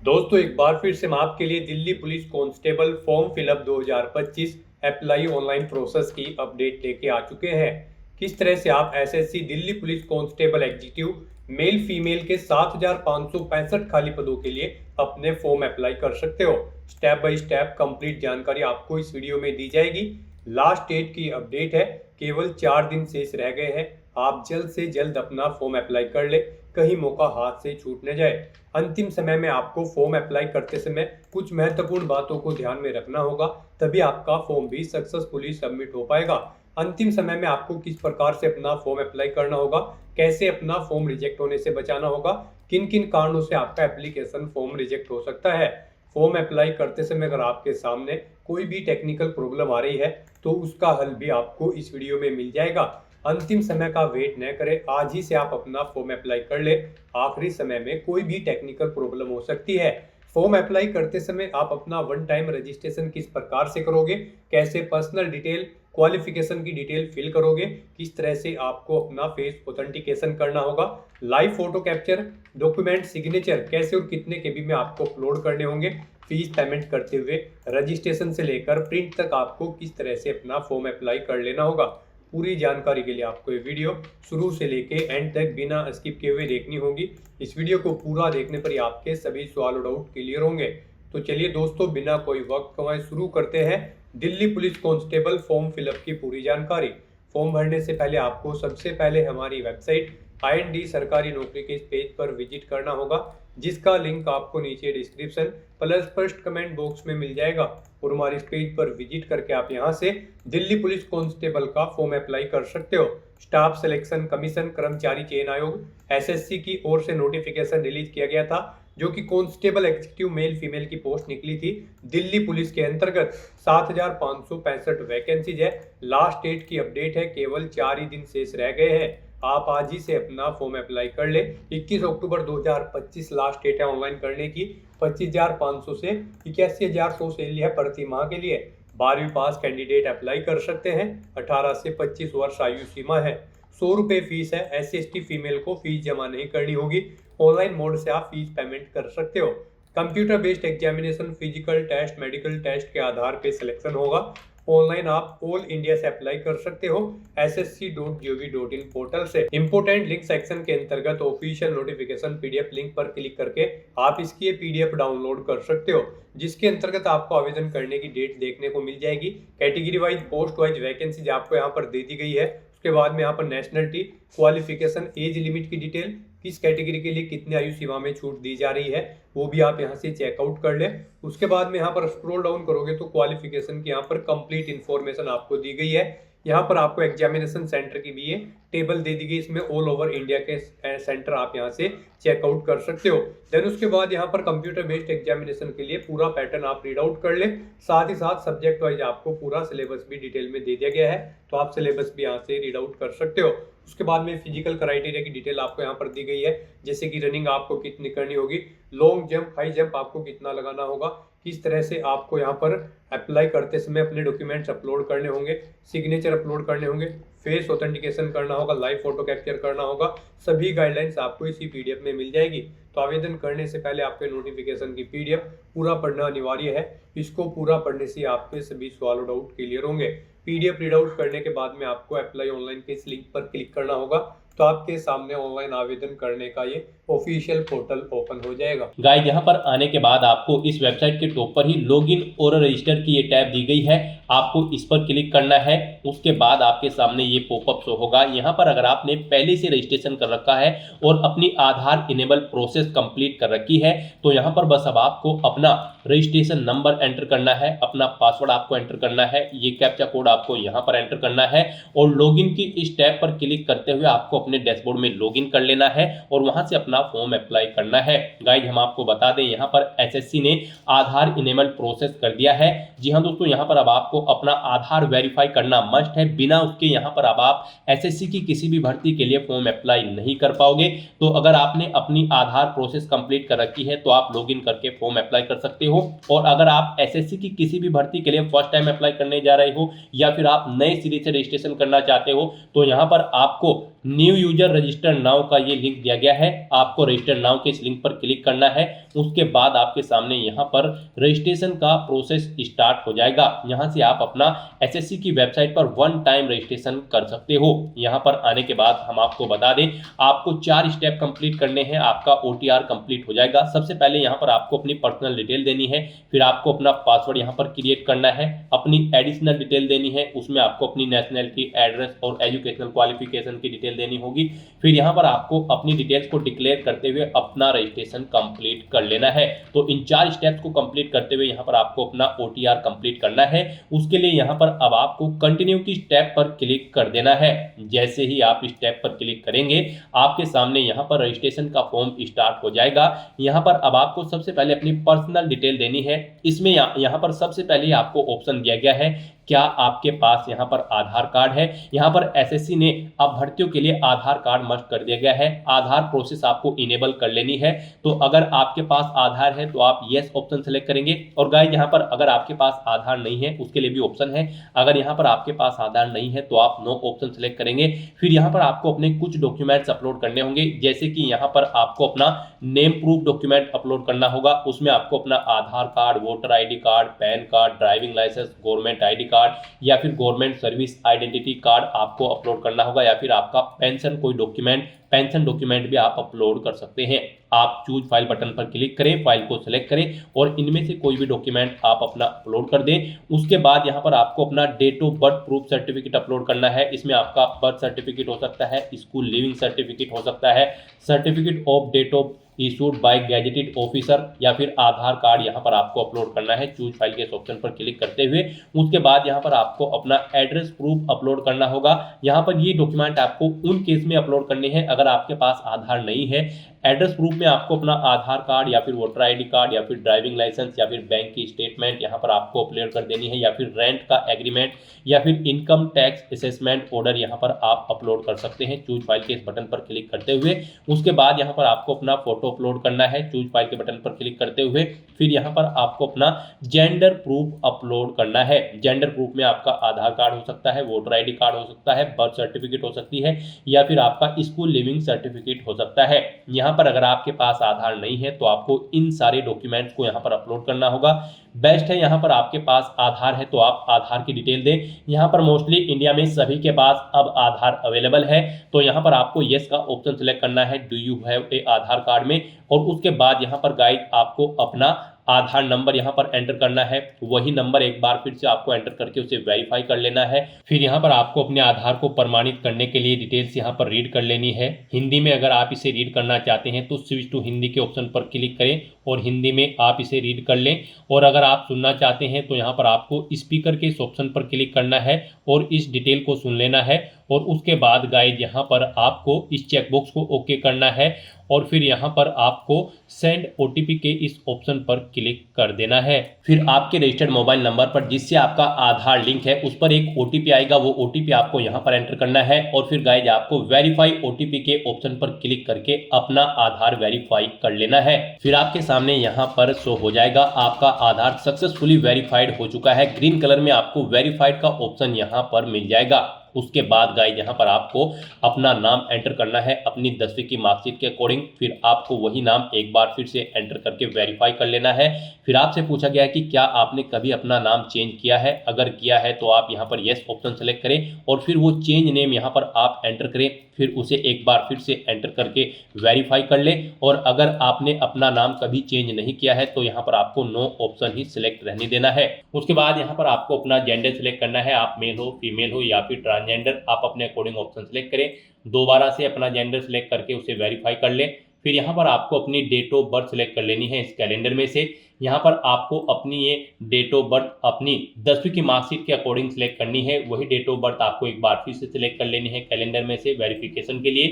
दोस्तों एक बार फिर से मैं आपके लिए Delhi police constable form fill up 2025 apply online process की अपडेट लेके आ चुके हैं। किस तरह से आप SSC Delhi police constable executive male female के 7,565 खाली पदों के लिए अपने फॉर्म अप्लाई कर सकते हो। स्टेप बाय स्टेप कंप्लीट जानकारी आपको इस वीडियो में दी जाएगी। लास्ट डेट की अपडेट है, केवल 4 दिन शेष रह गए हैं। आप जल्द से जल्द अपना फॉर्म अप्लाई कर ले, कहीं मौका हाथ से छूट न जाए। अंतिम समय में आपको फॉर्म अप्लाई करते समय कुछ महत्वपूर्ण बातों को ध्यान में रखना होगा, तभी आपका फॉर्म भी सक्सेसफुली सबमिट हो पाएगा। अंतिम समय में आपको किस प्रकार से अपना फॉर्म अप्लाई करना होगा, कैसे अपना फॉर्म रिजेक्ट होने से बचाना होगा, किन किन कारणों से आपका एप्लीकेशन फॉर्म रिजेक्ट हो सकता है। फॉर्म अप्लाई करते समय अगर आपके सामने कोई भी टेक्निकल प्रॉब्लम आ रही है तो उसका हल भी आपको इस वीडियो में मिल जाएगा। अंतिम समय का वेट न करें, आज ही से आप अपना फॉर्म अप्लाई कर ले। आखिरी समय में कोई भी टेक्निकल प्रॉब्लम हो सकती है। फॉर्म अप्लाई करते समय आप अपना वन टाइम रजिस्ट्रेशन किस प्रकार से करोगे, कैसे पर्सनल डिटेल क्वालिफिकेशन की डिटेल फिल करोगे, किस तरह से आपको अपना फेस ऑथेंटिकेशन करना होगा, live photo capture, document signature कैसे और कितने केबी में आपको अपलोड करने होंगे, फीस पेमेंट करते हुए रजिस्ट्रेशन से लेकर प्रिंट तक आपको किस तरह से अपना फॉर्म अप्लाई कर लेना होगा। पूरी जानकारी के लिए आपको ये वीडियो शुरू से लेके एंड तक बिना स्किप किए हुए देखनी होगी। इस वीडियो को पूरा देखने पर ही आपके सभी सवाल और डाउट क्लियर होंगे। तो चलिए दोस्तों, बिना कोई वक्त गंवाए शुरू करते हैं Delhi police constable form fill up की पूरी जानकारी। फॉर्म भरने से पहले आपको सबसे पहले हमारी वेबसाइट IND सरकारी नौकरी के इस पेज पर विजिट करना होगा, जिसका लिंक आपको नीचे description plus first comment box में मिल जाएगा। और हमारे इस पेज पर विजिट करके आप यहां से दिल्ली पुलिस कांस्टेबल का फॉर्म अप्लाई कर सकते हो। स्टाफ सिलेक्शन कमीशन कर्मचारी चयन आयोग SSC की ओर से नोटिफिकेशन रिलीज किया गया था, जो कि कांस्टेबल एग्जीक्यूटिव मेल फीमेल की पोस्ट निकली थी दिल्ली पुलिस के अंतर्गत। 7,565 वैकेंसीज है। लास्ट डेट की अपडेट है, केवल 4 ही दिन शेष रह गए हैं। आप आज ही से अपना फॉर्म अप्लाई कर ले। 21 अक्टूबर 2025 लास्ट डेट है ऑनलाइन करने की। 25,500 से 81,100 सैलरी है प्रति माह के लिए। 12वीं पास कैंडिडेट अप्लाई कर सकते हैं। 18 से 25 वर्ष आयु सीमा है। 100 रुपये फीस है। SC/ST फीमेल को फीस जमा नहीं करनी होगी। ऑनलाइन मोड से आप फीस पेमेंट कर सकते हो। Computer based examination, physical test, medical test के आधार पे सिलेक्शन होगा। ऑनलाइन आप ऑल इंडिया से अप्लाई कर सकते हो ssc.gov.in पोर्टल से। इंपोर्टेंट लिंक सेक्शन के अंतर्गत ऑफिशियल नोटिफिकेशन PDF लिंक पर क्लिक करके आप इसकी PDF डाउनलोड कर सकते हो, जिसके अंतर्गत आपको आवेदन करने की डेट देखने को मिल जाएगी। Category wise, post wise vacancy आपको यहाँ पर दे दी गई है। उसके बाद में यहाँ पर नेशनलिटी, क्वालिफिकेशन, एज लिमिट की डिटेल, किस कैटेगरी के लिए कितने आयु सीमा में छूट दी जा रही है, वो भी आप यहाँ से चेकआउट कर ले। उसके बाद में यहाँ पर स्क्रॉल डाउन करोगे तो क्वालिफिकेशन की यहाँ पर कंप्लीट इन्फॉर्मेशन आपको दी गई है। यहाँ पर आपको एग्जामिनेशन सेंटर की भी ये टेबल दे दी गई, इसमें ऑल ओवर इंडिया के सेंटर आप यहाँ से चेकआउट कर सकते हो। देन उसके बाद यहाँ पर कंप्यूटर बेस्ड एग्जामिनेशन के लिए पूरा पैटर्न आप रीड आउट कर ले। साथ ही साथ सब्जेक्ट वाइज आपको पूरा सिलेबस भी डिटेल में दे दिया गया है, तो आप सिलेबस भी यहाँ से रीड आउट कर सकते हो। उसके बाद में फिजिकल क्राइटेरिया की डिटेल आपको यहाँ पर दी गई है, जैसे कि रनिंग आपको कितनी करनी होगी, लॉन्ग जंप, हाई जंप आपको कितना लगाना होगा, किस तरह से आपको यहाँ पर अप्लाई करते समय अपने डॉक्यूमेंट्स अपलोड करने होंगे, सिग्नेचर अपलोड करने होंगे, फेस ऑथेंटिकेशन करना होगा, लाइव फोटो कैप्चर करना होगा। सभी गाइडलाइंस आपको इसी PDF में मिल जाएगी। तो आवेदन करने से पहले आपके नोटिफिकेशन की PDF पूरा पढ़ना अनिवार्य है। इसको पूरा पढ़ने से आपके सभी सवाल और डाउट क्लियर होंगे। PDF रीड आउट करने के बाद में आपको अप्लाई ऑनलाइन के इस लिंक पर क्लिक करना होगा, तो आपके सामने ऑनलाइन आवेदन करने का ये ऑफिशियल पोर्टल ओपन हो जाएगा। गाइस, यहाँ पर आने के बाद आपको इस वेबसाइट के टॉप पर ही लॉगिन और रजिस्टर की ये टैब दी गई है। आपको इस पर क्लिक करना है। उसके बाद आपके सामने ये पॉपअप शो होगा। यहाँ पर अगर आपने पहले से रजिस्ट्रेशन कर रखा है और अपनी आधार इनेबल प्रोसेस कंप्लीट कर रखी है, तो यहाँ पर बस अब आपको अपना रजिस्ट्रेशन नंबर एंटर करना है, अपना पासवर्ड आपको एंटर करना है, ये कैप्चा कोड आपको यहाँ पर एंटर करना है और लॉगिन की इस टैब पर क्लिक करते हुए आपको अपने डैशबोर्ड में लॉगिन कर लेना है और वहां से अपना फॉर्म अप्लाई करना है। गाइस, हम आपको बता दें, यहाँ पर SSC ने आधार इनेबल प्रोसेस कर दिया है। जी हाँ दोस्तों, यहाँ पर अब आपको अपना आधार वेरीफाई करना मस्ट है। बिना उसके यहाँ पर अब आप SSC की किसी भी भर्ती के लिए फॉर्म अप्लाई नहीं कर पाओगे। तो अगर आपने अपनी आधार प्रोसेस कंप्लीट कर रखी है तो आप लॉगिन करके फॉर्म अप्लाई कर सकते हो। और अगर आप SSC की किसी भी भर्ती के लिए फर्स्ट टाइम अप्लाई करने जा रहे हो या फिर आप नए सिरे से रजिस्ट्रेशन करना चाहते हो, तो यहाँ पर आपको न्यू यूजर रजिस्टर नाउ का ये लिंक दिया गया है। आपको रजिस्टर नाउ के इस लिंक पर क्लिक करना है। उसके बाद आपके सामने यहाँ पर रजिस्ट्रेशन का प्रोसेस स्टार्ट हो जाएगा। यहाँ से आप अपना एसएससी की वेबसाइट पर वन टाइम रजिस्ट्रेशन कर सकते हो। यहाँ पर आने के बाद हम आपको बता दें, आपको 4 स्टेप कंप्लीट करने हैं, आपका ओटीआर कंप्लीट हो जाएगा। सबसे पहले यहाँ पर आपको अपनी पर्सनल डिटेल देनी है, फिर आपको अपना पासवर्ड यहाँ पर क्रिएट करना है, अपनी एडिशनल डिटेल देनी है, उसमें आपको अपनी नेशनलिटी, एड्रेस और एजुकेशनल क्वालिफिकेशन की डिटेल देनी होगी। फिर यहाँ पर आपको अपनी डिटेल्स को डिक्लेयर करते हुए अपना रजिस्ट्रेशन कंप्लीट कर लेना है। तो इन 4 स्टेप्स को कंप्लीट करते हुए यहाँ पर आपको अपना ओटीआर कंप्लीट करना है। उसके लिए यहाँ पर अब आपको कंटिन्यू की स्टेप पर क्लिक कर देना है। जैसे ही आप स्टेप पर क्लिक करेंगे, आपके सामने यहाँ पर रजिस्ट्रेशन का फॉर्म स्टार्ट हो जाएगा। यहाँ पर अब आपको सबसे पहले अपनी पर्सनल डिटेल देनी है। इसमें यहाँ पर सबसे पहले आपको ऑप्शन दिया गया है, क्या आपके पास यहाँ पर आधार कार्ड है। यहाँ पर एसएससी ने अब भर्तियों के लिए आधार कार्ड मस्ट कर दिया गया है। आधार प्रोसेस आपको इनेबल कर लेनी है। तो अगर आपके पास आधार है तो आप यस ऑप्शन सेलेक्ट करेंगे। और गाइस, यहाँ पर अगर आपके पास आधार नहीं है उसके लिए भी ऑप्शन है। अगर यहाँ पर आपके पास आधार नहीं है तो आप नो ऑप्शन सेलेक्ट करेंगे। फिर यहाँ पर आपको अपने कुछ डॉक्यूमेंट्स अपलोड करने होंगे, जैसे कि यहाँ पर आपको अपना नेम प्रूफ डॉक्यूमेंट अपलोड करना होगा। उसमें आपको अपना Aadhaar card, voter ID card, PAN card, driving licence, government ID card या फिर गवर्नमेंट सर्विस आइडेंटिटी कार्ड आपको अपलोड करना होगा, या फिर आपका पेंशन कोई डॉक्यूमेंट, पेंशन डॉक्यूमेंट भी आप अपलोड कर सकते हैं। आप चूज फाइल बटन पर क्लिक करें, फाइल को सिलेक्ट करें और इनमें से कोई भी डॉक्यूमेंट आप अपना अपलोड कर दें। उसके बाद यहाँ पर आपको अपना date of birth proof certificate upload करना है। इसमें आपका बर्थ सर्टिफिकेट हो सकता है, स्कूल लिविंग सर्टिफिकेट हो सकता है, certificate of date of issued by gazetted officer, या फिर आधार कार्ड यहाँ पर आपको अपलोड करना है। चूज फाइल के ऑप्शन पर क्लिक करते हुए उसके बाद यहाँ पर आपको अपना एड्रेस प्रूफ अपलोड करना होगा। यहाँ पर ये डॉक्यूमेंट आपको उन केस में अपलोड करने हैं अगर आपके पास आधार नहीं है। एड्रेस प्रूफ में आपको अपना आधार कार्ड या फिर वोटर आईडी कार्ड या फिर ड्राइविंग लाइसेंस या फिर बैंक की स्टेटमेंट यहाँ पर आपको अपलोड कर देनी है, या फिर रेंट का एग्रीमेंट या फिर इनकम टैक्स असेसमेंट ऑर्डर यहाँ पर आप अपलोड कर सकते हैं। चूज फाइल के इस बटन पर क्लिक करते हुए उसके बाद यहाँ पर आपको अपना फोटो अपलोड करना है। चूज फाइल के बटन पर क्लिक करते हुए फिर यहाँ पर आपको अपना जेंडर प्रूफ अपलोड करना है। जेंडर प्रूफ में आपका आधार कार्ड हो सकता है, वोटर आईडी कार्ड हो सकता है, बर्थ सर्टिफिकेट हो सकती है, या फिर आपका स्कूल लिविंग सर्टिफिकेट हो सकता है। यहाँ पर अगर आपके पास आधार नहीं है तो आपको इन सारे डॉक्यूमेंट्स को यहाँ पर अपलोड करना होगा। बेस्ट है यहाँ पर आपके पास आधार है तो आप आधार की डिटेल दें। यहाँ पर मोस्टली इंडिया में सभी के पास अब आधार अवेलेबल है, तो यहाँ पर आपको यस का ऑप्शन सेलेक्ट करना है, do you have a Aadhaar card में। और उसके बाद यहाँ पर गाइड आपको अपना आधार नंबर यहाँ पर एंटर करना है। वही नंबर एक बार फिर से आपको एंटर करके उसे वेरीफाई कर लेना है। फिर यहाँ पर आपको अपने आधार को प्रमाणित करने के लिए डिटेल्स यहाँ पर रीड कर लेनी है। हिंदी में अगर आप इसे रीड करना चाहते हैं तो स्विच टू हिंदी के ऑप्शन पर क्लिक करें और हिंदी में आप इसे रीड कर लें। और अगर आप सुनना चाहते हैं तो यहाँ पर आपको स्पीकर के इस ऑप्शन पर क्लिक करना है और इस डिटेल को सुन लेना है। और उसके बाद गाइड यहाँ पर आपको इस चेकबॉक्स को ओके करना है और फिर यहाँ पर आपको सेंड ओटीपी के इस ऑप्शन पर क्लिक कर देना है। फिर आपके रजिस्टर्ड मोबाइल नंबर पर जिससे आपका आधार लिंक है उस पर एक ओटीपी आएगा, वो ओटीपी आपको यहाँ पर एंटर करना है। और फिर गाइज आपको वेरीफाई ओटीपी के ऑप्शन पर क्लिक करके अपना आधार वेरीफाई कर लेना है। फिर आपके सामने यहाँ पर शो हो जाएगा आपका आधार सक्सेसफुली वेरीफाइड हो चुका है। ग्रीन कलर में आपको वेरीफाइड का ऑप्शन यहाँ पर मिल जाएगा। उसके बाद गाइज यहाँ पर आपको अपना नाम एंटर करना है अपनी 10वीं की मार्कशीट के अकॉर्डिंग। फिर आपको वही नाम एक बार फिर से एंटर करके वेरीफाई कर लेना है। फिर आपसे पूछा गया है कि क्या आपने कभी अपना नाम चेंज किया है। अगर किया है तो आप यहाँ पर यस ऑप्शन सेलेक्ट करें और फिर वो चेंज नेम यहाँ पर आप एंटर करें। फिर उसे एक बार फिर से एंटर करके वेरीफाई कर लें। और अगर आपने अपना नाम कभी चेंज नहीं किया है तो यहाँ पर आपको नो ऑप्शन ही सिलेक्ट रहने देना है। उसके बाद यहाँ पर आपको अपना जेंडर सिलेक्ट करना है, आप मेल हो, फीमेल हो या फिर ट्रांसजेंडर, आप अपने अकॉर्डिंग ऑप्शन सेलेक्ट करें। दोबारा से अपना जेंडर सेलेक्ट करके उसे वेरीफाई कर लें। फिर यहाँ पर आपको अपनी डेट ऑफ बर्थ सेलेक्ट कर लेनी है इस कैलेंडर में से। यहाँ पर आपको अपनी ये डेट ऑफ बर्थ अपनी 10वीं की मार्कशीट के अकॉर्डिंग सेलेक्ट करनी है। वही डेट ऑफ बर्थ आपको एक बार फिर से सिलेक्ट कर लेनी है कैलेंडर में से वेरिफिकेशन के लिए।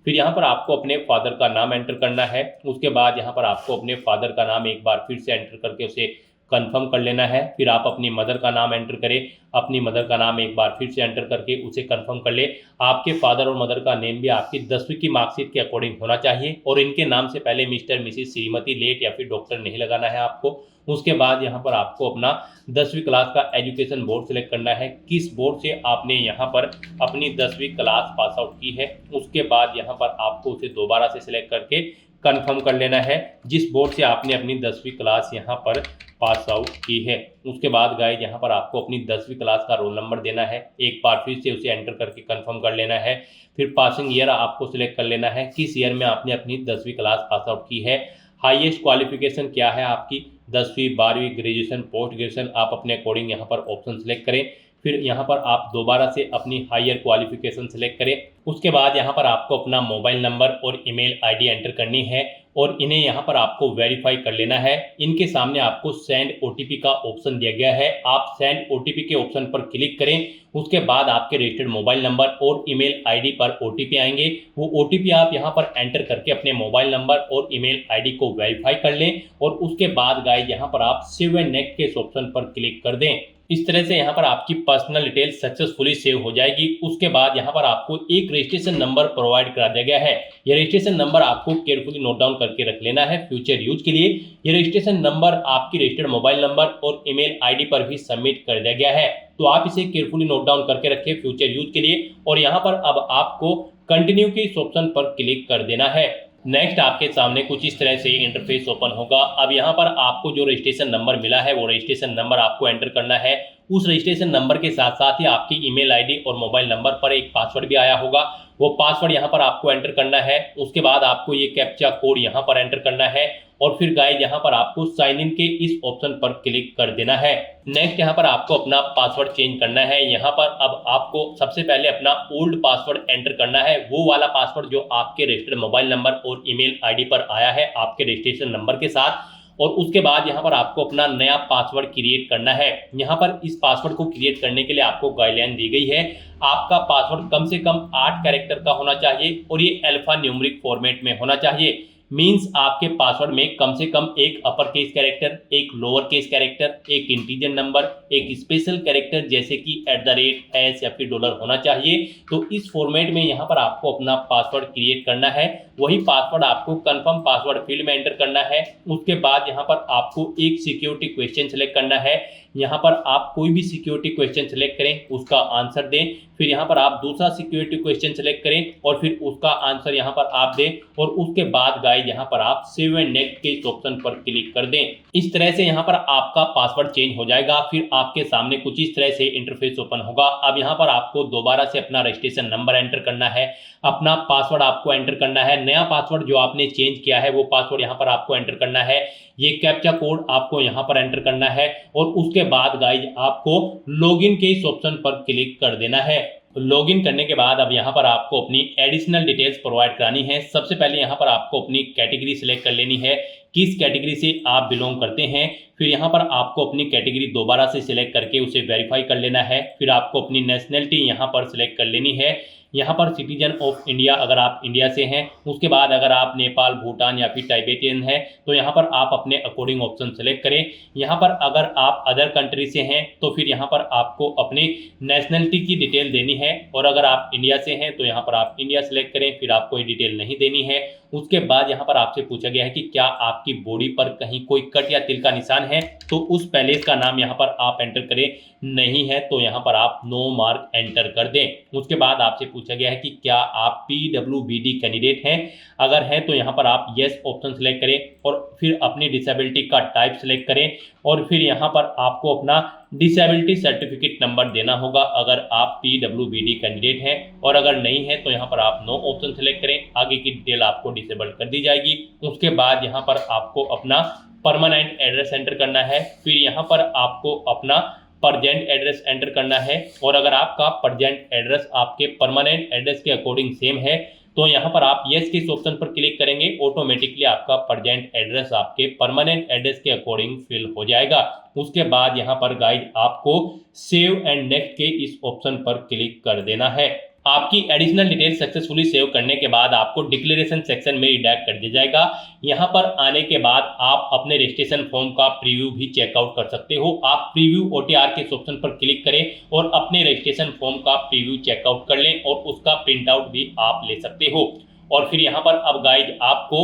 फिर यहाँ पर आपको अपने फादर का नाम एंटर करना है। उसके बाद यहाँ पर आपको अपने फादर का नाम एक बार फिर से एंटर करके उसे कंफर्म कर लेना है। फिर आप अपनी मदर का नाम एंटर करें, अपनी मदर का नाम एक बार फिर से एंटर करके उसे कंफर्म कर ले। आपके फादर और मदर का नेम भी आपकी 10वीं की मार्कशीट के अकॉर्डिंग होना चाहिए और इनके नाम से पहले मिस्टर, मिसिस, श्रीमती, लेट या फिर डॉक्टर नहीं लगाना है आपको। उसके बाद यहाँ पर आपको अपना 10वीं क्लास का एजुकेशन बोर्ड सेलेक्ट करना है, किस बोर्ड से आपने यहाँ पर अपनी 10वीं क्लास पास आउट की है। उसके बाद यहाँ पर आपको उसे दोबारा से सिलेक्ट करके कंफर्म कर लेना है जिस बोर्ड से आपने अपनी 10वीं क्लास यहाँ पर पास आउट की है। उसके बाद गाइस यहाँ पर आपको अपनी 10वीं क्लास का रोल नंबर देना है, एक बार फिर से उसे एंटर करके कंफर्म कर लेना है। फिर पासिंग ईयर आपको सिलेक्ट कर लेना है, किस ईयर में आपने अपनी 10वीं क्लास पास आउट की है। हाईएस्ट क्वालिफिकेशन क्या है आपकी, 10वीं, 12वीं, ग्रेजुएशन, पोस्ट ग्रेजुएशन, आप अपने अकॉर्डिंग यहाँ पर ऑप्शन सेलेक्ट करें। फिर यहाँ पर आप दोबारा से अपनी हायर क्वालिफिकेशन सेलेक्ट करें। उसके बाद यहाँ पर आपको अपना मोबाइल नंबर और ईमेल आईडी एंटर करनी है और इन्हें यहाँ पर आपको वेरीफाई कर लेना है। इनके सामने आपको सेंड ओटीपी का ऑप्शन दिया गया है, आप सेंड ओटीपी के ऑप्शन पर क्लिक करें। उसके बाद आपके रजिस्टर्ड मोबाइल नंबर और ईमेल आईडी पर ओटीपी आएंगे, वो ओटीपी आप यहाँ पर एंटर करके अपने मोबाइल नंबर और ईमेल आईडी को वेरीफाई कर लें और उसके बाद गाइस यहाँ पर आप सेव एंड नेक्स्ट के ऑप्शन पर क्लिक कर दें। इस तरह से यहाँ पर आपकी पर्सनल डिटेल सक्सेसफुली सेव हो जाएगी। उसके बाद यहाँ पर आपको एक रजिस्ट्रेशन नंबर प्रोवाइड करा दिया गया है, यह रजिस्ट्रेशन नंबर आपको केयरफुली नोट डाउन करके रख लेना है फ्यूचर यूज के लिए। यह रजिस्ट्रेशन नंबर आपकी रजिस्टर्ड मोबाइल नंबर और ईमेल आईडी पर भी सबमिट कर दिया गया है, तो आप इसे केयरफुली नोट डाउन करके रखें फ्यूचर यूज के लिए। और यहाँ पर अब आपको कंटिन्यू के इस ऑप्शन पर क्लिक कर देना है। नेक्स्ट आपके सामने कुछ इस तरह से इंटरफेस ओपन होगा। अब यहाँ पर आपको जो रजिस्ट्रेशन नंबर मिला है वो रजिस्ट्रेशन नंबर आपको एंटर करना है। उस रजिस्ट्रेशन नंबर के साथ साथ ही आपकी ईमेल आईडी और मोबाइल नंबर पर एक पासवर्ड भी आया होगा, वो पासवर्ड यहाँ पर आपको एंटर करना है। उसके बाद आपको ये कैप्चा कोड यहाँ पर एंटर करना है और फिर गाइस यहाँ पर आपको साइन इन के इस ऑप्शन पर क्लिक कर देना है। नेक्स्ट यहाँ पर आपको अपना पासवर्ड चेंज करना है। यहाँ पर अब आपको सबसे पहले अपना ओल्ड पासवर्ड एंटर करना है, वो वाला पासवर्ड जो आपके रजिस्टर्ड मोबाइल नंबर और ईमेल आईडी पर आया है आपके रजिस्ट्रेशन नंबर के साथ। और उसके बाद यहाँ पर आपको अपना नया पासवर्ड क्रिएट करना है। यहाँ पर इस पासवर्ड को क्रिएट करने के लिए आपको गाइडलाइन दी गई है, आपका पासवर्ड कम से कम 8 कैरेक्टर का होना चाहिए और ये अल्फा न्यूमेरिक फॉर्मेट में होना चाहिए। मींस आपके पासवर्ड में कम से कम एक अपर केस कैरेक्टर, एक लोअर केस कैरेक्टर, एक इंटीजर नंबर, एक स्पेशल कैरेक्टर जैसे कि @ या फिर $, होना चाहिए। तो इस फॉर्मेट में यहाँ पर आपको अपना पासवर्ड क्रिएट करना है, वही पासवर्ड आपको कंफर्म पासवर्ड फील्ड में एंटर करना है। उसके बाद यहाँ पर आपको एक सिक्योरिटी क्वेश्चन सेलेक्ट करना है, यहाँ पर आप कोई भी सिक्योरिटी क्वेश्चन सेलेक्ट करें, उसका आंसर दें। फिर यहाँ पर आप दूसरा सिक्योरिटी क्वेश्चन सेलेक्ट करें और फिर उसका आंसर यहाँ पर आप दें और उसके बाद गाइस यहाँ पर आप सेव एंड नेक्स्ट के इस ऑप्शन पर क्लिक कर दें। इस तरह से यहाँ पर आपका पासवर्ड चेंज हो जाएगा। फिर आपके सामने कुछ इस तरह से इंटरफेस ओपन होगा। अब यहाँ पर आपको दोबारा से अपना रजिस्ट्रेशन नंबर एंटर करना है, अपना पासवर्ड आपको एंटर करना है, नया पासवर्ड जो आपने चेंज किया है वो पासवर्ड यहाँ पर आपको एंटर करना है, ये कैप्चा कोड आपको यहाँ पर एंटर करना है और उसके बाद गाइस आपको लॉगिन के इस ऑप्शन पर क्लिक कर देना है। लॉगिन करने के बाद अब यहाँ पर आपको अपनी एडिशनल डिटेल्स प्रोवाइड करानी है। सबसे पहले यहाँ पर आपको अपनी कैटेगरी सिलेक्ट कर लेनी है, किस कैटेगरी से आप बिलोंग करते हैं। फिर यहाँ पर आपको अपनी कैटेगरी दोबारा से सिलेक्ट करके उसे वेरीफाई कर लेना है। फिर आपको अपनी नेशनलिटी यहाँ पर सिलेक्ट कर लेनी है, यहाँ पर सिटीजन ऑफ इंडिया अगर आप इंडिया से हैं। उसके बाद अगर आप नेपाल, भूटान या फिर टाइबेटियन हैं तो यहाँ पर आप अपने अकॉर्डिंग ऑप्शन सेलेक्ट करें। यहाँ पर अगर आप अदर कंट्री से हैं तो फिर यहाँ पर आपको अपनी नेशनलिटी की डिटेल देनी है और अगर आप इंडिया से हैं तो यहाँ पर आप इंडिया सेलेक्ट करें, फिर आपको ये डिटेल नहीं देनी है। उसके बाद यहाँ पर आपसे पूछा गया है कि क्या आपकी बॉडी पर कहीं कोई कट या तिल का निशान है, तो उस पैलेस का नाम यहाँ पर आप एंटर करें, नहीं है तो यहाँ पर आप नो मार्क एंटर कर दें। उसके बाद आपसे पूछा गया है कि क्या आप PWBD कैंडिडेट हैं, अगर हैं तो यहाँ पर आप येस ऑप्शन सेलेक्ट करें और फिर अपनी डिसेबिलिटी का टाइप सेलेक्ट करें और फिर यहाँ पर आपको अपना डिसेबिलिटी सर्टिफिकेट नंबर देना होगा अगर आप PWBD कैंडिडेट हैं, और अगर नहीं है तो यहाँ पर आप नो ऑप्शन सेलेक्ट करें, आगे की डिटेल आपको डिसेबल कर दी जाएगी। उसके बाद यहाँ पर आपको अपना परमानेंट एड्रेस एंटर करना है, फिर यहाँ पर आपको अपना परजेंट एड्रेस एंटर करना है और अगर आपका परजेंट एड्रेस आपके परमानेंट एड्रेस के अकॉर्डिंग सेम है तो यहाँ पर आप येस के इस ऑप्शन पर क्लिक करेंगे, ऑटोमेटिकली आपका परजेंट एड्रेस आपके परमानेंट एड्रेस के अकॉर्डिंग फिल हो जाएगा। उसके बाद यहाँ पर गाइस आपको सेव एंड नेक्स्ट के इस ऑप्शन पर क्लिक कर देना है। आपकी एडिशनल डिटेल सक्सेसफुली सेव करने के बाद आपको डिक्लेरेशन सेक्शन में रिडायरेक्ट कर दिया जाएगा। यहाँ पर आने के बाद आप अपने रजिस्ट्रेशन फॉर्म का प्रीव्यू भी चेकआउट कर सकते हो। आप प्रीव्यू ओटीआर के ऑप्शन पर क्लिक करें और अपने रजिस्ट्रेशन फॉर्म का प्रीव्यू चेकआउट कर लें और उसका प्रिंट आउट भी आप ले सकते हो। और फिर यहाँ पर अब गाइज आपको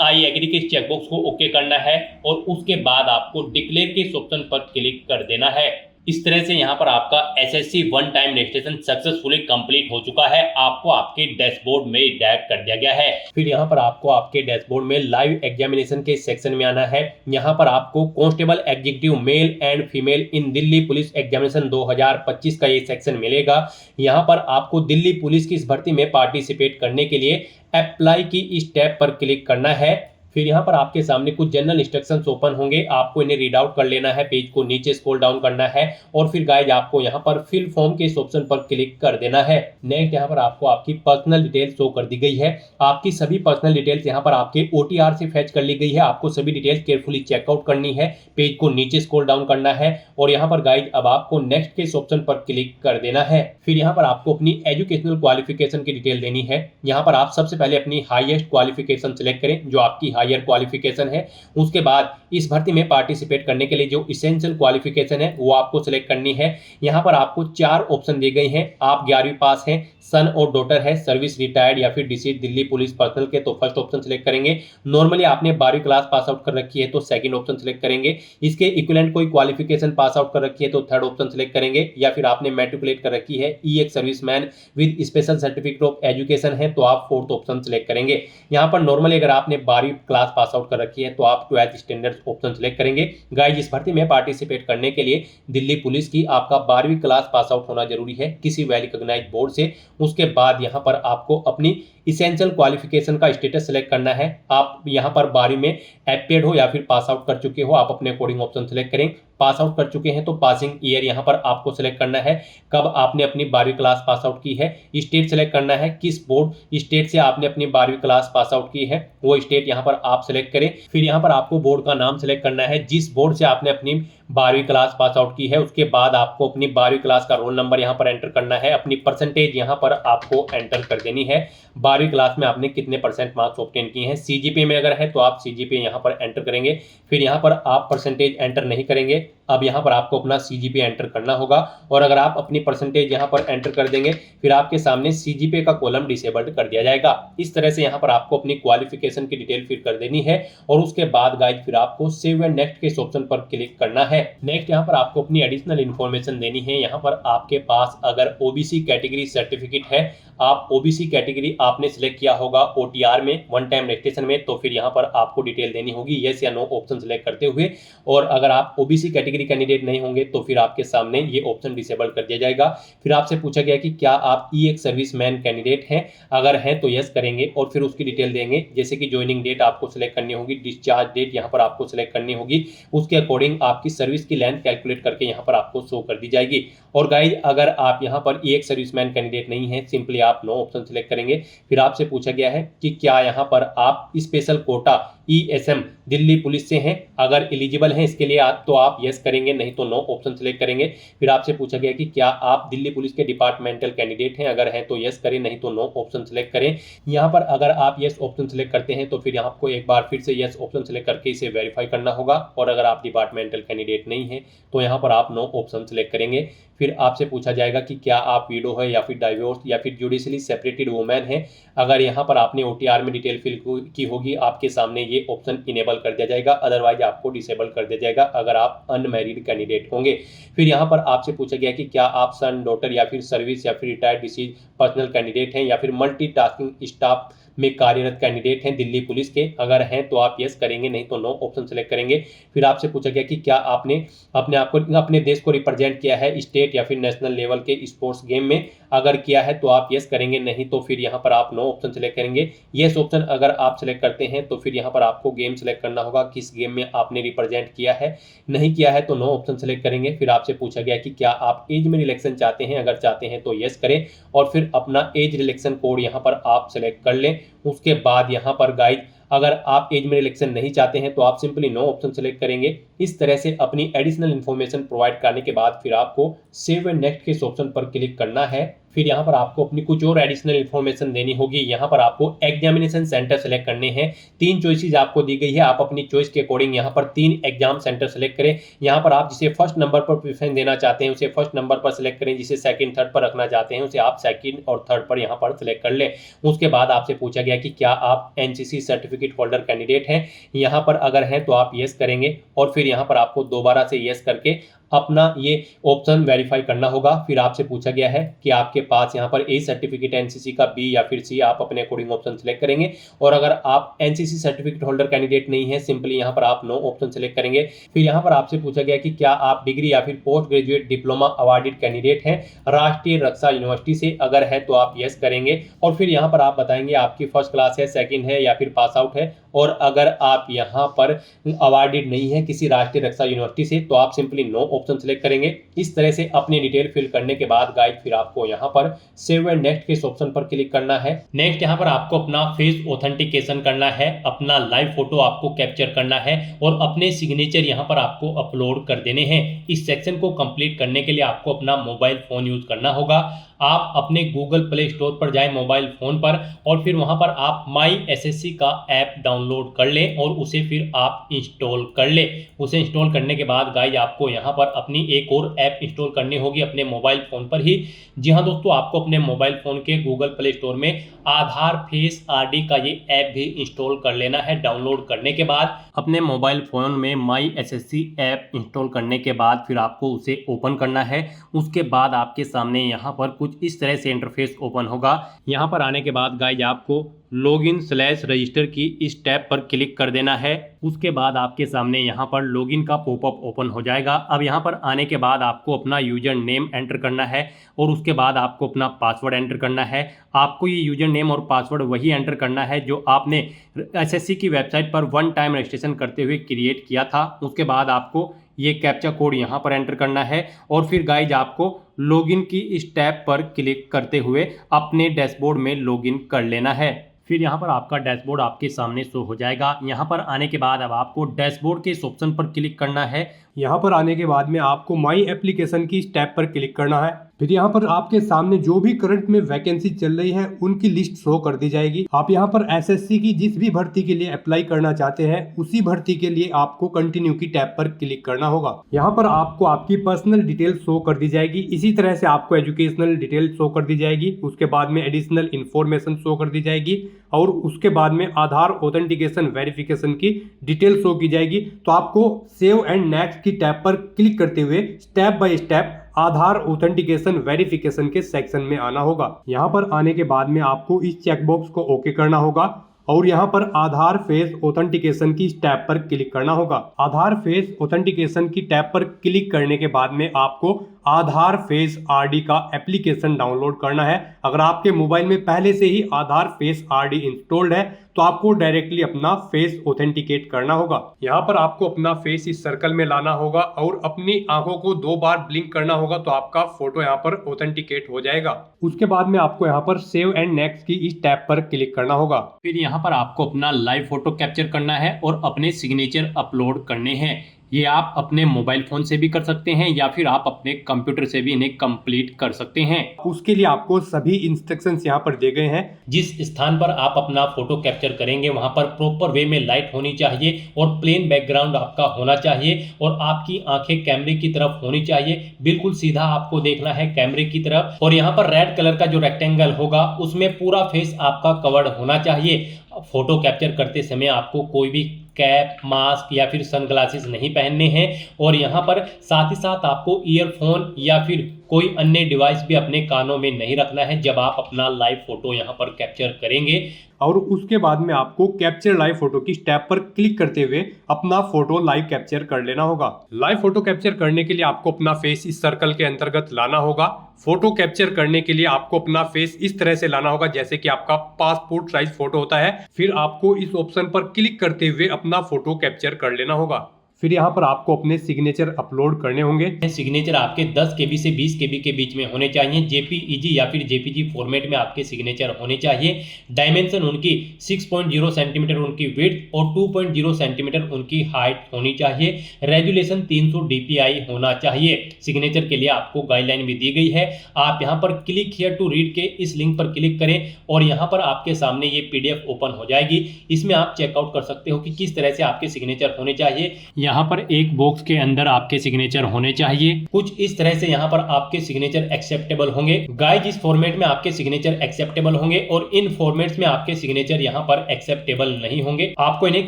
आई एग्री के चेकबॉक्स को ओके करना है और उसके बाद आपको डिक्लेयर के ऑप्शन पर क्लिक कर देना है। इस तरह से यहाँ पर आपका SSC one time registration successfully complete हो चुका है। आपको आपके डैशबोर्ड में डायरेक्ट कर दिया गया है। फिर यहाँ पर आपको आपके डैशबोर्ड में लाइव एग्जामिनेशन के सेक्शन में आना है। यहाँ पर आपको constable executive male and female in Delhi police examination 2025 का ये सेक्शन मिलेगा। यहाँ पर आपको दिल्ली पुलिस की इस भर्ती में पार्टिसिपेट करने के लिए अप्लाई की इस टैब पर क्लिक करना है। फिर यहाँ पर आपके सामने कुछ जनरल इंस्ट्रक्शंस ओपन होंगे, आपको इन्हें रीड आउट कर लेना है, पेज को नीचे स्क्रॉल डाउन करना है और फिर गाइज आपको यहाँ पर फिल फॉर्म के इस ऑप्शन पर क्लिक कर देना है। नेक्स्ट यहाँ पर आपको आपकी पर्सनल डिटेल्स शो कर दी गई है। आपकी सभी पर्सनल डिटेल्स यहाँ पर आपके ओटीआर से फैच कर ली गई है। आपको सभी डिटेल्स केयरफुली चेकआउट करनी है, पेज को नीचे स्क्रॉल डाउन करना है और यहाँ पर गाइज अब आपको नेक्स्ट के इस ऑप्शन पर क्लिक कर देना है। फिर यहाँ पर आपको अपनी एजुकेशनल क्वालिफिकेशन की डिटेल देनी है। यहाँ पर आप सबसे पहले अपनी हाईएस्ट क्वालिफिकेशन सिलेक्ट करें, जो आपकी हायर क्वालिफिकेशन है। उसके बाद इस भर्ती में पार्टिसिपेट करने के लिए जो इसेंशियल क्वालिफिकेशन है वो आपको सिलेक्ट करनी है। यहाँ पर आपको 4 ऑप्शन दिए गए हैं। आप 11वीं पास हैं, सन और डॉटर है, सर्विस रिटायर्ड या फिर डिसीज दिल्ली पुलिस पर्सनल के, तो फर्स्ट ऑप्शन सिलेक्ट करेंगे। नॉर्मली आपने 12वीं क्लास पास आउट कर रखी है तो सेकंड ऑप्शन सिलेक्ट करेंगे। इसके इक्विवेलेंट कोई क्वालिफिकेशन पास आउट कर रखी है तो थर्ड ऑप्शन सिलेक्ट करेंगे। या फिर आपने मैट्रिकुलेट कर रखी है, ई एक serviceman with special certificate of education है तो आप फोर्थ ऑप्शन सिलेक्ट करेंगे। यहाँ पर नॉर्मली अगर आपने 12वीं क्लास पास आउट कर रखी है तो आप 12th स्टैंडर्ड ऑप्शन सिलेक्ट करेंगे। गाइस इस भर्ती में पार्टिसिपेट करने के लिए दिल्ली पुलिस की आपका 12वीं क्लास पास आउट होना जरूरी है किसी वेल रिकॉग्नाइज्ड बोर्ड से। उसके बाद यहाँ पर आपको अपनी इसेंशियल क्वालिफिकेशन का स्टेटस सेलेक्ट करना है। आप यहाँ पर 12वीं में एपेड हो या फिर पास आउट कर चुके हो, आप अपने अकॉर्डिंग ऑप्शन सेलेक्ट करें। पास आउट कर चुके हैं तो पासिंग ईयर यहाँ पर आपको सेलेक्ट करना है, कब आपने अपनी 12वीं क्लास पास आउट की है। स्टेट सेलेक्ट करना है, किस बोर्ड स्टेट से आपने अपनी 12वीं क्लास पास आउट की है वो स्टेट यहाँ पर आप सेलेक्ट करें। फिर यहाँ पर आपको बोर्ड का नाम सेलेक्ट करना है, जिस बोर्ड से आपने अपनी 12वीं क्लास पास आउट की है। उसके बाद आपको अपनी 12वीं क्लास का रोल नंबर यहाँ पर एंटर करना है, अपनी परसेंटेज यहाँ पर आपको एंटर कर देनी है। 12वीं क्लास में आपने कितने परसेंट मार्क्स ऑब्टेन किए हैं, सीजीपीए में अगर है तो आप सीजीपीए यहाँ पर एंटर करेंगे। फिर यहाँ पर आप परसेंटेज एंटर नहीं करेंगे, अब यहाँ पर आपको अपना सीजीपीए एंटर करना होगा। और अगर आप अपनी परसेंटेज यहाँ पर एंटर कर देंगे फिर आपके सामने सीजीपीए का कॉलम डिसेबल्ड कर दिया जाएगा। इस तरह से यहाँ पर आपको अपनी क्वालिफिकेशन की डिटेल फिल कर देनी है और उसके बाद गाइड फिर आपको सेव एंड नेक्स्ट के इस ऑप्शन पर क्लिक करना है। नेक्स्ट यहाँ पर आपको अपनी एडिशनल इन्फॉर्मेशन देनी है। यहाँ पर आपके पास अगर ओबीसी कैटेगरी सर्टिफिकेट है, आप ओबीसी कैटेगरी आपने सिलेक्ट किया होगा ओटीआर में वन टाइम रजिस्ट्रेशन में, तो फिर यहाँ पर आपको डिटेल देनी होगी यस या नो ऑप्शन सिलेक्ट करते हुए। और अगर आप ओबीसी कैटेगरी कैंडिडेट नहीं होंगे तो फिर आपके सामने ये ऑप्शन डिसेबल कर दिया जाएगा। फिर आपसे पूछा गया कि क्या आप ई एक सर्विसमैन कैंडिडेट हैं, अगर हैं तो यस करेंगे और फिर उसकी डिटेल देंगे, जैसे कि ज्वाइनिंग डेट आपको सिलेक्ट करनी होगी, डिस्चार्ज डेट यहाँ पर आपको सिलेक्ट करनी होगी, उसके अकॉर्डिंग आपकी सर्विस की लेंथ कैलकुलेट करके यहाँ पर आपको शो कर दी जाएगी। और गाइड अगर आप यहाँ पर ई एक सर्विसमैन कैंडिडेट नहीं है, सिंपली आप नो ऑप्शन सिलेक्ट करेंगे। फिर आपसे पूछा गया है कि क्या यहाँ पर आप special Kota ESM Delhi police से हैं, अगर एलिजिबल हैं इसके लिए आप तो आप यस करेंगे, नहीं तो नो ऑप्शन सिलेक्ट करेंगे। फिर आपसे पूछा गया कि क्या आप दिल्ली पुलिस के डिपार्टमेंटल कैंडिडेट हैं, अगर हैं तो यस करें, नहीं तो नो ऑप्शन सिलेक्ट करें। यहाँ पर अगर आप यस ऑप्शन सिलेक्ट करते हैं तो फिर यहाँ आपको एक बार फिर से यस ऑप्शन सिलेक्ट करके इसे वेरीफाई करना होगा। और अगर आप डिपार्टमेंटल कैंडिडेट नहीं है तो यहाँ पर आप नो ऑप्शन सिलेक्ट करेंगे। फिर आपसे पूछा जाएगा कि क्या आप विडो है या फिर डाइवोर्स या फिर जुडिशली सेपरेटेड वुमेन है, अगर यहाँ पर आपने ओटीआर में डिटेल फिल की होगी आपके सामने ये ऑप्शन इनेबल कर दिया जाएगा, अदरवाइज आपको डिसेबल कर दिया जाएगा अगर आप अनमैरिड कैंडिडेट होंगे। फिर यहाँ पर आपसे पूछा गया कि क्या आप सन डॉटर या फिर सर्विस या फिर रिटायर्ड डिसीज पर्सनल कैंडिडेट हैं या फिर मल्टीटास्किंग स्टाफ में कार्यरत कैंडिडेट हैं दिल्ली पुलिस के, अगर हैं तो आप यस करेंगे, नहीं तो नो ऑप्शन सेलेक्ट करेंगे। फिर आपसे पूछा गया कि क्या आपने अपने आप को अपने देश को रिप्रेजेंट किया है स्टेट या फिर नेशनल लेवल के स्पोर्ट्स गेम में, अगर किया है तो आप यस करेंगे, नहीं तो फिर यहाँ पर आप नो ऑप्शन सेलेक्ट करेंगे। यस ऑप्शन अगर आप सेलेक्ट करते हैं तो फिर यहाँ पर आपको गेम सेलेक्ट करना होगा, किस गेम में आपने रिप्रेजेंट किया है, नहीं किया है तो नो ऑप्शन सेलेक्ट करेंगे। फिर आपसे पूछा गया कि क्या आप एज में रिलेक्शन चाहते हैं, अगर चाहते हैं तो यस करें और फिर अपना एज रिलेक्शन कोड यहाँ पर आप सेलेक्ट कर लें। उसके बाद यहाँ पर गाइड अगर आप एज में रिलेक्शन नहीं चाहते हैं तो आप सिंपली नो ऑप्शन सेलेक्ट करेंगे। इस तरह से अपनी एडिशनल इन्फॉर्मेशन प्रोवाइड करने के बाद फिर आपको सेव एंड नेक्स्ट के इस ऑप्शन पर क्लिक करना है। फिर यहाँ पर आपको अपनी कुछ और एडिशनल इन्फॉर्मेशन देनी होगी। यहाँ पर आपको एग्जामिनेशन सेंटर सेलेक्ट करने हैं। 3 चॉइसेस आपको दी गई है, आप अपनी चॉइस के अकॉर्डिंग यहाँ पर 3 एग्जाम सेंटर सेलेक्ट करें। यहाँ पर आप जिसे फर्स्ट नंबर पर प्रेफरेंस देना चाहते हैं उसे फर्स्ट नंबर पर सिलेक्ट करें, जिसे सेकंड थर्ड पर रखना चाहते हैं उसे आप सेकंड और थर्ड पर यहाँ पर सिलेक्ट कर लें। उसके बाद आपसे पूछा गया कि क्या आप एनसीसी सर्टिफिकेट होल्डर कैंडिडेट हैं। यहाँ पर अगर हैं तो आप यस करेंगे और फिर यहाँ पर आपको दोबारा से यस करके अपना ये ऑप्शन वेरीफाई करना होगा। फिर आपसे पूछा गया है कि आपके पास यहाँ पर ए सर्टिफिकेट एनसीसी का, बी या फिर सी, आप अपने अकॉर्डिंग ऑप्शन सेलेक्ट करेंगे। और अगर आप एनसीसी सर्टिफिकेट होल्डर कैंडिडेट नहीं है, सिंपली यहाँ पर आप नो ऑप्शन सेलेक्ट करेंगे। फिर यहाँ पर आपसे पूछा गया कि क्या आप डिग्री या फिर post graduate diploma awarded candidate हैं राष्ट्रीय रक्षा यूनिवर्सिटी से, अगर है तो आप यस करेंगे। और फिर यहाँ पर आप बताएंगे आपकी फर्स्ट क्लास है, सेकंड है या फिर पास आउट है। और अगर आप यहाँ पर अवार्डेड नहीं है किसी राष्ट्रीय रक्षा यूनिवर्सिटी से तो आप सिंपली नो ऑप्शन सेलेक्ट करेंगे। इस तरह से अपनी डिटेल फिल करने के बाद गाइड फिर आपको यहाँ पर सेव एंड नेक्स्ट के इस ऑप्शन पर क्लिक करना है। नेक्स्ट यहाँ पर आपको अपना फेस ऑथेंटिकेशन करना है, अपना लाइव फोटो आपको कैप्चर करना है और अपने सिग्नेचर यहाँ पर आपको अपलोड कर देने हैं। इस सेक्शन को कंप्लीट करने के लिए आपको अपना मोबाइल फोन यूज करना होगा। आप अपने गूगल प्ले स्टोर पर जाएं मोबाइल फोन पर और फिर वहां पर आप माई एसएससी का ऐप डाउनलोड कर लें और उसे फिर आप इंस्टॉल कर लें। उसे इंस्टॉल करने के बाद गाइस आपको यहां पर अपनी एक और ऐप इंस्टॉल करनी होगी अपने मोबाइल फोन पर ही। जी हाँ दोस्तों, आपको अपने मोबाइल फोन के गूगल प्ले स्टोर में आधार फेस आरडी का ये ऐप भी इंस्टॉल कर लेना है। डाउनलोड करने के बाद अपने मोबाइल फोन में माई एसएससी ऐप इंस्टॉल करने के बाद फिर आपको उसे ओपन करना है। उसके बाद आपके सामने यहाँ पर कुछ इस तरह से इंटरफेस ओपन होगा। यहाँ पर आने के बाद गाइस आपको लॉगिन/रजिस्टर की इस टैब पर क्लिक कर देना है। उसके बाद आपके सामने यहाँ पर लॉगिन का पॉपअप ओपन हो जाएगा। अब यहाँ पर आने के बाद आपको अपना यूजर नेम एंटर करना है और उसके बाद आपको अपना पासवर्ड एंटर करना है। आपको ये यूजर नेम और पासवर्ड वही एंटर करना है जो आपने एसएससी की वेबसाइट पर वन टाइम रजिस्ट्रेशन करते हुए क्रिएट किया था। उसके बाद आपको ये कैप्चा कोड यहाँ पर एंटर करना है और फिर गाइज आपको लॉगिन की इस टैब पर क्लिक करते हुए अपने डैशबोर्ड में लॉगिन कर लेना है। फिर यहाँ पर आपका डैशबोर्ड आपके सामने शो हो जाएगा। यहाँ पर आने के बाद अब आपको डैशबोर्ड के इस ऑप्शन पर क्लिक करना है। यहाँ पर आने के बाद में आपको माई एप्लीकेशन की इस टैब पर क्लिक करना है। फिर यहाँ पर आपके सामने जो भी करंट में वैकेंसी चल रही है उनकी लिस्ट शो कर दी जाएगी। आप यहाँ पर एसएससी की जिस भी भर्ती के लिए अप्लाई करना चाहते हैं उसी भर्ती के लिए आपको कंटिन्यू की टैब पर क्लिक करना होगा। यहाँ पर आपको आपकी पर्सनल डिटेल शो कर दी जाएगी। इसी तरह से आपको एजुकेशनल डिटेल शो कर दी जाएगी। उसके बाद में एडिशनल इंफॉर्मेशन शो कर दी जाएगी और उसके बाद में आधार ऑथेंटिकेशन वेरिफिकेशन की डिटेल शो की जाएगी। तो आपको सेव एंड नेक्स्ट की टैब पर क्लिक करते हुए step by step Aadhaar authentication verification के सेक्शन में आना होगा। यहाँ पर आने के बाद में आपको इस चेकबॉक्स को ओके करना होगा और यहाँ पर आधार फेस ऑथेंटिकेशन की टैब पर क्लिक करना होगा। आधार फेस ऑथेंटिकेशन की टैब पर क्लिक करने के बाद में आपको आधार फेस आरडी का एप्लीकेशन डाउनलोड करना है। अगर आपके मोबाइल में पहले से ही आधार फेस आरडी इंस्टॉल्ड है तो आपको डायरेक्टली अपना फेस ऑथेंटिकेट करना होगा। यहाँ पर आपको अपना फेस इस सर्कल में लाना होगा और अपनी आंखों को 2 बार ब्लिंक करना होगा तो आपका फोटो यहाँ पर ऑथेंटिकेट हो जाएगा। उसके बाद में आपको यहाँ पर सेव एंड नेक्स्ट की इस टैब पर क्लिक करना होगा। फिर यहाँ पर आपको अपना लाइव फोटो कैप्चर करना है और अपने सिग्नेचर अपलोड करने हैं। ये आप अपने मोबाइल फोन से भी कर सकते हैं या फिर आप अपने कंप्यूटर से भी इन्हें कंप्लीट कर सकते हैं। उसके लिए आपको सभी इंस्ट्रक्शंस यहाँ पर दिए गए हैं। जिस स्थान पर आप अपना फोटो कैप्चर करेंगे वहां पर प्रॉपर वे में लाइट होनी चाहिए और प्लेन बैकग्राउंड आपका होना चाहिए और आपकी आंखें कैमरे की तरफ होनी चाहिए। बिल्कुल सीधा आपको देखना है कैमरे की तरफ और यहाँ पर रेड कलर का जो रेक्टेंगल होगा उसमें पूरा फेस आपका कवर्ड होना चाहिए। फोटो कैप्चर करते समय आपको कोई भी कैप, मास्क या फिर सनग्लासेस नहीं पहनने हैं और यहाँ पर साथ ही साथ आपको ईयरफोन या फिर कोई अन्य डिवाइस भी अपने कानों में नहीं रखना है जब आप अपना लाइव फोटो यहाँ पर कैप्चर करेंगे। और उसके बाद में आपको कैप्चर लाइव फोटो की टैब पर क्लिक करते हुए अपना फोटो लाइव कैप्चर कर लेना होगा। लाइव फोटो कैप्चर करने के लिए आपको अपना फेस इस सर्कल के अंतर्गत लाना होगा। फोटो कैप्चर करने के लिए आपको अपना फेस इस तरह से लाना होगा जैसे कि आपका पासपोर्ट साइज फोटो होता है। फिर आपको इस ऑप्शन पर क्लिक करते हुए अपना फोटो कैप्चर कर लेना होगा। फिर यहाँ पर आपको अपने सिग्नेचर अपलोड करने होंगे। सिग्नेचर आपके 10 KB से 20 KB के बीच में होने चाहिए। JPEG या फिर JPG फॉर्मेट में आपके सिग्नेचर होने चाहिए। डायमेंशन उनकी 6.0 सेंटीमीटर उनकी विड्थ और 2.0 सेंटीमीटर उनकी हाइट होनी चाहिए। रेजुलेशन 300 DPI होना चाहिए। सिग्नेचर के लिए आपको गाइडलाइन भी दी गई है। आप यहाँ पर क्लिक हियर टू रीड के इस लिंक पर क्लिक करें और यहाँ पर आपके सामने ये PDF ओपन हो जाएगी। इसमें आप चेकआउट कर सकते हो कि किस तरह से आपके सिग्नेचर होने चाहिए। यहाँ पर एक बॉक्स के अंदर आपके सिग्नेचर होने चाहिए। कुछ इस तरह से यहाँ पर आपके सिग्नेचर एक्सेप्टेबल होंगे। गाइस, इस फॉर्मेट में आपके सिग्नेचर एक्सेप्टेबल होंगे और इन फॉर्मेट्स में आपके सिग्नेचर यहाँ पर एक्सेप्टेबल नहीं होंगे। आपको इन्हें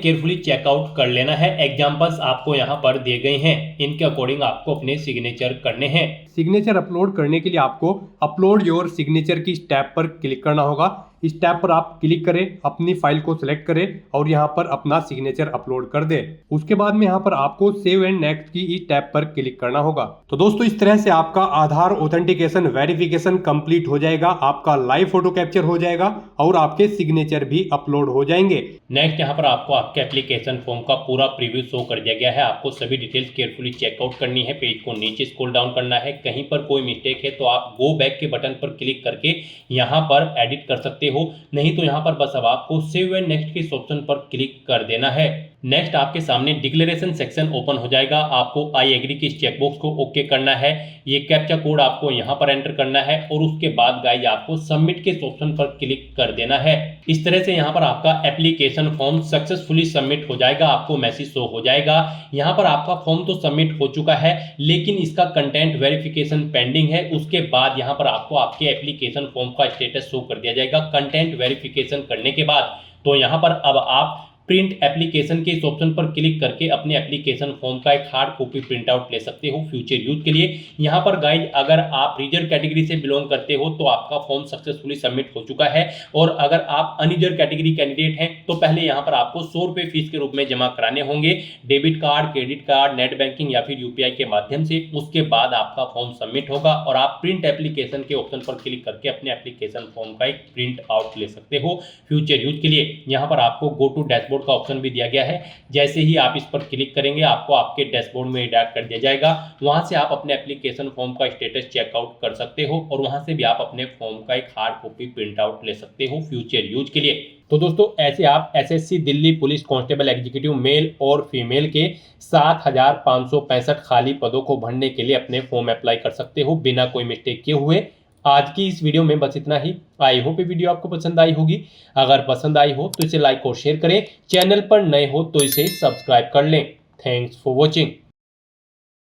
केयरफुली चेकआउट कर लेना है। एग्जांपल्स आपको यहाँ पर दिए गए हैं, इनके अकॉर्डिंग आपको अपने सिग्नेचर करने हैं। सिग्नेचर अपलोड करने के लिए आपको अपलोड योर सिग्नेचर की इस टैब पर क्लिक करना होगा। इस टैब पर आप क्लिक करें, अपनी फाइल को सिलेक्ट करें और यहाँ पर अपना सिग्नेचर अपलोड कर दें। उसके बाद में यहाँ पर आपको सेव एंड नेक्स्ट की इस टैब पर क्लिक करना होगा। तो दोस्तों, इस तरह से आपका आधार ऑथेंटिकेशन वेरिफिकेशन कंप्लीट हो जाएगा, आपका लाइव फोटो कैप्चर हो जाएगा और आपके सिग्नेचर भी अपलोड हो जाएंगे। नेक्स्ट यहाँ पर आपको आपके एप्लीकेशन फॉर्म का पूरा प्रीव्यू शो कर दिया गया है। आपको सभी डिटेल्स केयरफुली चेकआउट करनी है। पेज को नीचे स्क्रॉल डाउन करना है। कहीं पर कोई मिस्टेक है तो आप गो बैक के बटन पर क्लिक करके यहाँ पर एडिट कर सकते हो, नहीं तो यहाँ पर बस अब आपको सेव एंड नेक्स्ट के इस ऑप्शन पर क्लिक कर देना है। नेक्स्ट आपके सामने डिक्लेरेशन सेक्शन ओपन हो जाएगा। आपको आई एग्री के इस चेकबॉक्स को ओके करना है। ये कैप्चा कोड आपको यहाँ पर एंटर करना है और उसके बाद गाइस आपको सबमिट के इस ऑप्शन पर क्लिक कर देना है। इस तरह से यहाँ पर आपका एप्लीकेशन फॉर्म सक्सेसफुली सबमिट हो जाएगा। आपको मैसेज शो हो जाएगा। यहाँ पर आपका फॉर्म तो सबमिट हो चुका है, लेकिन इसका कंटेंट वेरिफिकेशन पेंडिंग है। उसके बाद यहाँ पर आपको आपके एप्लीकेशन फॉर्म का स्टेटस शो कर दिया जाएगा। कंटेंट वेरिफिकेशन करने के बाद तो यहाँ पर अब आप प्रिंट एप्लीकेशन के इस ऑप्शन पर क्लिक करके अपने एप्लीकेशन फॉर्म का एक हार्ड कॉपी प्रिंट आउट ले सकते हो फ्यूचर यूज के लिए। यहाँ पर गाइड, अगर आप रिजर्व कैटेगरी से बिलोंग करते हो तो आपका फॉर्म सक्सेसफुली सबमिट हो चुका है और अगर आप अनरिजर्व कैटेगरी कैंडिडेट हैं तो पहले यहाँ पर आपको 100 रुपये फीस के रूप में जमा कराने होंगे, debit card, credit card, net banking या फिर UPI के माध्यम से। उसके बाद आपका फॉर्म सबमिट होगा और आप प्रिंट एप्लीकेशन के ऑप्शन पर क्लिक करके अपने एप्लीकेशन फॉर्म का एक प्रिंट आउट ले सकते हो फ्यूचर यूज के लिए। यहाँ पर आपको गो टू डैशबोर्ड का ऑप्शन भी दिया गया है। जैसे ही आप इस पर क्लिक करेंगे आपको आपके डैशबोर्ड में डायरेक्ट कर दिया जाएगा। वहां से आप अपने एप्लीकेशन फॉर्म का स्टेटस चेकआउट कर सकते हो और वहां से भी आप अपने फॉर्म का एक हार्ड कॉपी प्रिंट आउट ले सकते हो फ्यूचर यूज के लिए। तो दोस्तों, ऐसे आप SSC Delhi police constable executive mail और फीमेल के 7,565 खाली पदों को भरने के लिए अपने फॉर्म अप्लाई कर सकते हो बिना कोई मिस्टेक किए हुए। आज की इस वीडियो में बस इतना ही। आई होप ये वीडियो आपको पसंद आई होगी। अगर पसंद आई हो तो इसे लाइक और शेयर करें। चैनल पर नए हो तो इसे सब्सक्राइब कर लें। Thanks for watching.